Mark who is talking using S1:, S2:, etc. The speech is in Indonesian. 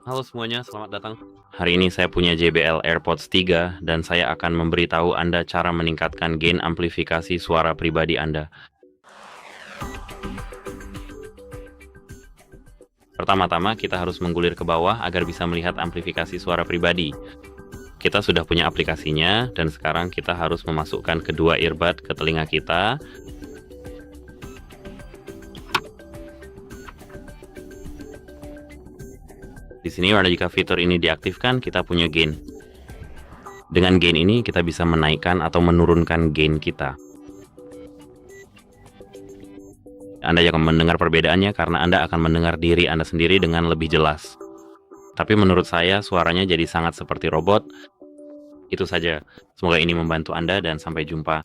S1: Halo semuanya, selamat datang. Hari ini saya punya JBL AirPods 3 dan saya akan memberitahu Anda cara meningkatkan gain amplifikasi suara pribadi Anda. Pertama-tama kita harus menggulir ke bawah agar bisa melihat amplifikasi suara pribadi. Kita sudah punya aplikasinya dan sekarang kita harus memasukkan kedua earbud ke telinga kita. Di sini warna jika fitur ini diaktifkan, kita punya gain. Dengan gain ini kita bisa menaikkan atau menurunkan gain kita. Anda akan mendengar perbedaannya karena Anda akan mendengar diri Anda sendiri dengan lebih jelas. Tapi menurut saya suaranya jadi sangat seperti robot. Itu saja. Semoga ini membantu Anda dan sampai jumpa.